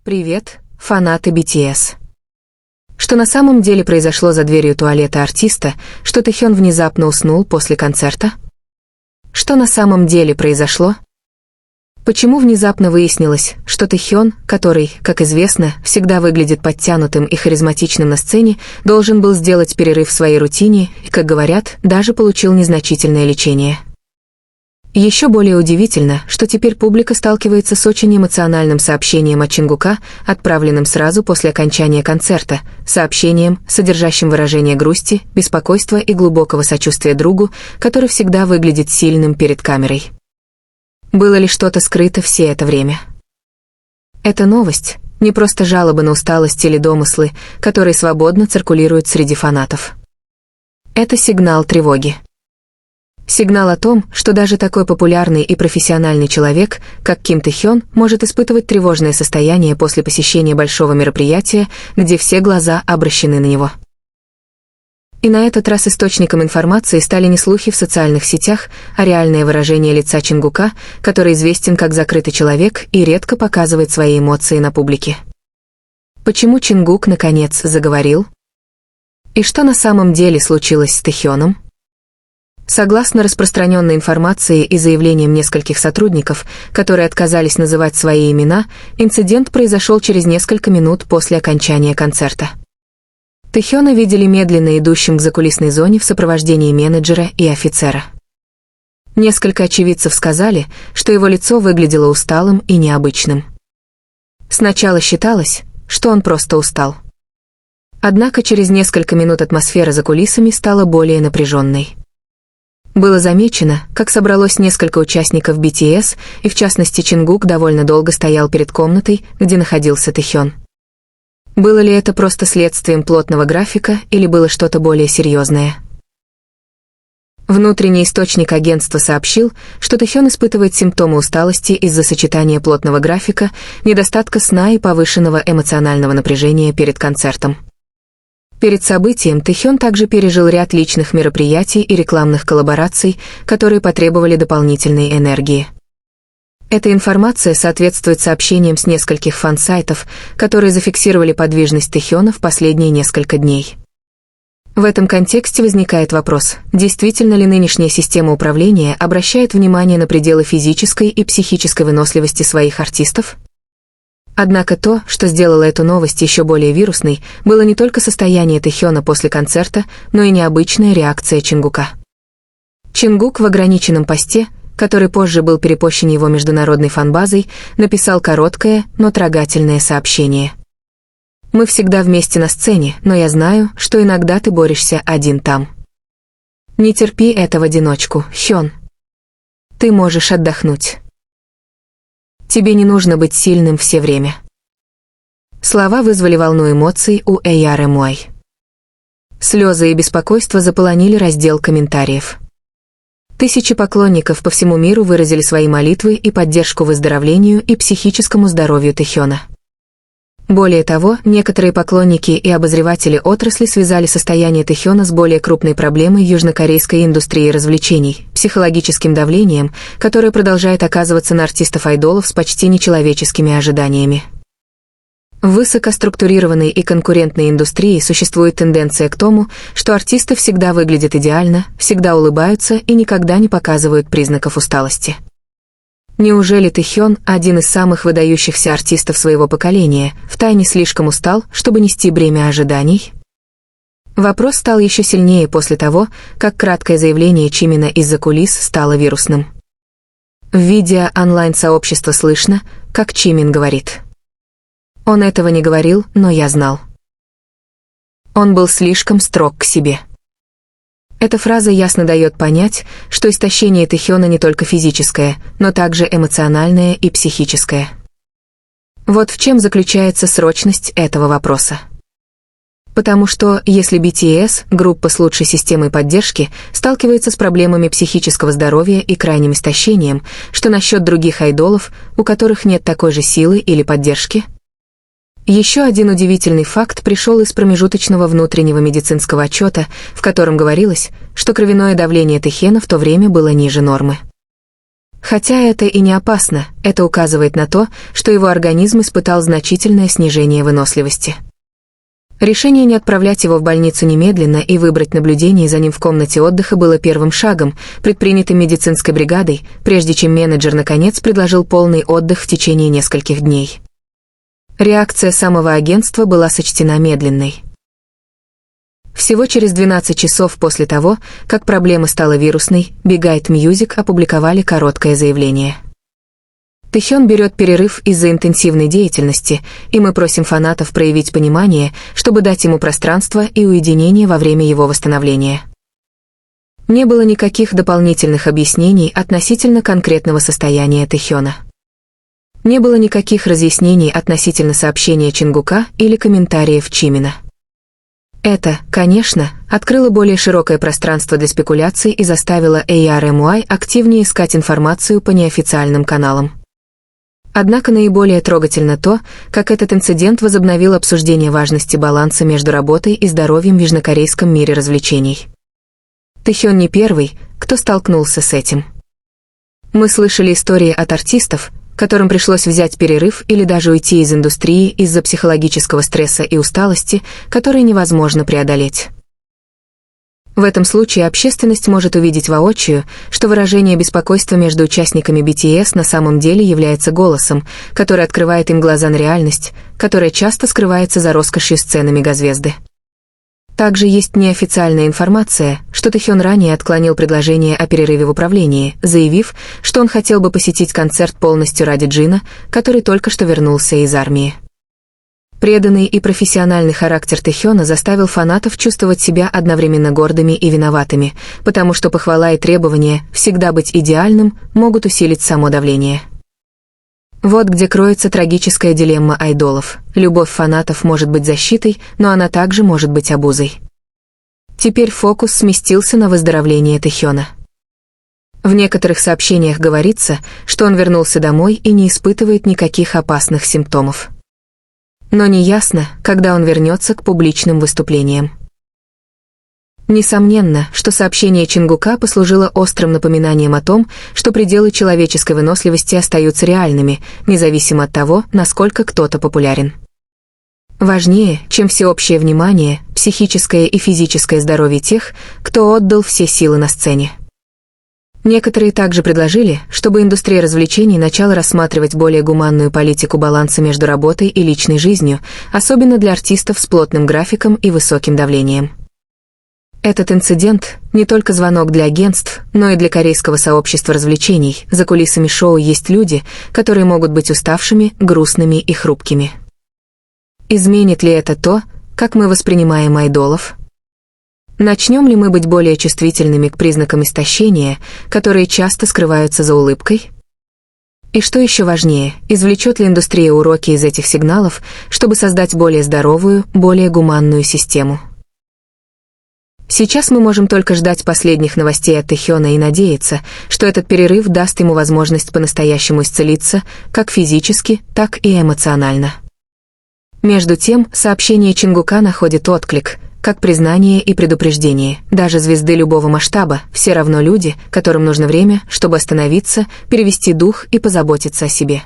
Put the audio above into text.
Привет, фанаты BTS. Что на самом деле произошло за дверью туалета артиста, что Тэхён внезапно уснул после концерта? Что на самом деле произошло? Почему внезапно выяснилось, что Тэхён, который, как известно, всегда выглядит подтянутым и харизматичным на сцене, должен был сделать перерыв в своей рутине и, как говорят, даже получил незначительное лечение? Еще более удивительно, что теперь публика сталкивается с очень эмоциональным сообщением от Чингука, отправленным сразу после окончания концерта, сообщением, содержащим выражение грусти, беспокойства и глубокого сочувствия другу, который всегда выглядит сильным перед камерой. Было ли что-то скрыто все это время? Эта новость — не просто жалобы на усталость или домыслы, которые свободно циркулируют среди фанатов. Это сигнал тревоги. Сигнал о том, что даже такой популярный и профессиональный человек, как Ким Тэхён, может испытывать тревожное состояние после посещения большого мероприятия, где все глаза обращены на него. И на этот раз источником информации стали не слухи в социальных сетях, а реальное выражение лица Чингука, который известен как закрытый человек и редко показывает свои эмоции на публике. Почему Чингук наконец заговорил? И что на самом деле случилось с Тэхёном? Согласно распространенной информации и заявлениям нескольких сотрудников, которые отказались называть свои имена, инцидент произошел через несколько минут после окончания концерта. Тэхёна видели медленно идущим к закулисной зоне в сопровождении менеджера и офицера. Несколько очевидцев сказали, что его лицо выглядело усталым и необычным. Сначала считалось, что он просто устал. Однако через несколько минут атмосфера за кулисами стала более напряженной. Было замечено, как собралось несколько участников BTS, и в частности Чингук довольно долго стоял перед комнатой, где находился Тэхён. Было ли это просто следствием плотного графика или было что-то более серьезное? Внутренний источник агентства сообщил, что Тэхён испытывает симптомы усталости из-за сочетания плотного графика, недостатка сна и повышенного эмоционального напряжения перед концертом. Перед событием Тэхён также пережил ряд личных мероприятий и рекламных коллабораций, которые потребовали дополнительной энергии. Эта информация соответствует сообщениям с нескольких фан-сайтов, которые зафиксировали подвижность Тэхёна в последние несколько дней. В этом контексте возникает вопрос, действительно ли нынешняя система управления обращает внимание на пределы физической и психической выносливости своих артистов? Однако то, что сделало эту новость еще более вирусной, было не только состояние Тэхёна после концерта, но и необычная реакция Чингука. Чингук в ограниченном посте, который позже был перепощен его международной фан-базой, написал короткое, но трогательное сообщение. «Мы всегда вместе на сцене, но я знаю, что иногда ты борешься один там. Не терпи это в одиночку, Хён. Ты можешь отдохнуть. Тебе не нужно быть сильным все время». Слова вызвали волну эмоций у ARMY. Слезы и беспокойство заполонили раздел комментариев. Тысячи поклонников по всему миру выразили свои молитвы и поддержку выздоровлению и психическому здоровью Тэхёна. Более того, некоторые поклонники и обозреватели отрасли связали состояние Тэхёна с более крупной проблемой южнокорейской индустрии развлечений – психологическим давлением, которое продолжает оказываться на артистов-айдолов с почти нечеловеческими ожиданиями. В высокоструктурированной и конкурентной индустрии существует тенденция к тому, что артисты всегда выглядят идеально, всегда улыбаются и никогда не показывают признаков усталости. Неужели Тэхён, один из самых выдающихся артистов своего поколения, втайне слишком устал, чтобы нести бремя ожиданий? Вопрос стал еще сильнее после того, как краткое заявление Чимина из-за кулис стало вирусным. В видео онлайн-сообщества слышно, как Чимин говорит: «Он этого не говорил, но я знал. Он был слишком строг к себе». Эта фраза ясно дает понять, что истощение Тэхёна не только физическое, но также эмоциональное и психическое. Вот в чем заключается срочность этого вопроса. Потому что, если BTS, группа с лучшей системой поддержки, сталкивается с проблемами психического здоровья и крайним истощением, что насчет других айдолов, у которых нет такой же силы или поддержки? Еще один удивительный факт пришел из промежуточного внутреннего медицинского отчета, в котором говорилось, что кровяное давление Тэхёна в то время было ниже нормы. Хотя это и не опасно, это указывает на то, что его организм испытал значительное снижение выносливости. Решение не отправлять его в больницу немедленно и выбрать наблюдение за ним в комнате отдыха было первым шагом, предпринятым медицинской бригадой, прежде чем менеджер наконец предложил полный отдых в течение нескольких дней. Реакция самого агентства была сочтена медленной. Всего через 12 часов после того, как проблема стала вирусной, Big Eyed Music опубликовали короткое заявление. Тэхён берет перерыв из-за интенсивной деятельности, и мы просим фанатов проявить понимание, чтобы дать ему пространство и уединение во время его восстановления. Не было никаких дополнительных объяснений относительно конкретного состояния Тэхёна. Не было никаких разъяснений относительно сообщения Чингука или комментариев Чимина. Это, конечно, открыло более широкое пространство для спекуляций и заставило ARMY активнее искать информацию по неофициальным каналам. Однако наиболее трогательно то, как этот инцидент возобновил обсуждение важности баланса между работой и здоровьем в южнокорейском мире развлечений. Тэхён не первый, кто столкнулся с этим. Мы слышали истории от артистов, которым пришлось взять перерыв или даже уйти из индустрии из-за психологического стресса и усталости, которые невозможно преодолеть. В этом случае общественность может увидеть воочию, что выражение беспокойства между участниками BTS на самом деле является голосом, который открывает им глаза на реальность, которая часто скрывается за роскошью сцены мегазвезды. Также есть неофициальная информация, что Тэхён ранее отклонил предложение о перерыве в управлении, заявив, что он хотел бы посетить концерт полностью ради Джина, который только что вернулся из армии. Преданный и профессиональный характер Тэхёна заставил фанатов чувствовать себя одновременно гордыми и виноватыми, потому что похвала и требования всегда быть идеальным могут усилить само давление. Вот где кроется трагическая дилемма айдолов. Любовь фанатов может быть защитой, но она также может быть обузой. Теперь фокус сместился на выздоровление Тэхёна. В некоторых сообщениях говорится, что он вернулся домой и не испытывает никаких опасных симптомов. Но неясно, когда он вернется к публичным выступлениям. Несомненно, что сообщение Чингука послужило острым напоминанием о том, что пределы человеческой выносливости остаются реальными, независимо от того, насколько кто-то популярен. Важнее, чем всеобщее внимание, психическое и физическое здоровье тех, кто отдал все силы на сцене. Некоторые также предложили, чтобы индустрия развлечений начала рассматривать более гуманную политику баланса между работой и личной жизнью, особенно для артистов с плотным графиком и высоким давлением. Этот инцидент — не только звонок для агентств, но и для корейского сообщества развлечений. За кулисами шоу есть люди, которые могут быть уставшими, грустными и хрупкими. Изменит ли это то, как мы воспринимаем айдолов? Начнем ли мы быть более чувствительными к признакам истощения, которые часто скрываются за улыбкой? И что еще важнее, извлечет ли индустрия уроки из этих сигналов, чтобы создать более здоровую, более гуманную систему? Сейчас мы можем только ждать последних новостей от Тэхёна и надеяться, что этот перерыв даст ему возможность по-настоящему исцелиться, как физически, так и эмоционально. Между тем, сообщение Чингука находит отклик, как признание и предупреждение. Даже звезды любого масштаба, все равно люди, которым нужно время, чтобы остановиться, перевести дух и позаботиться о себе.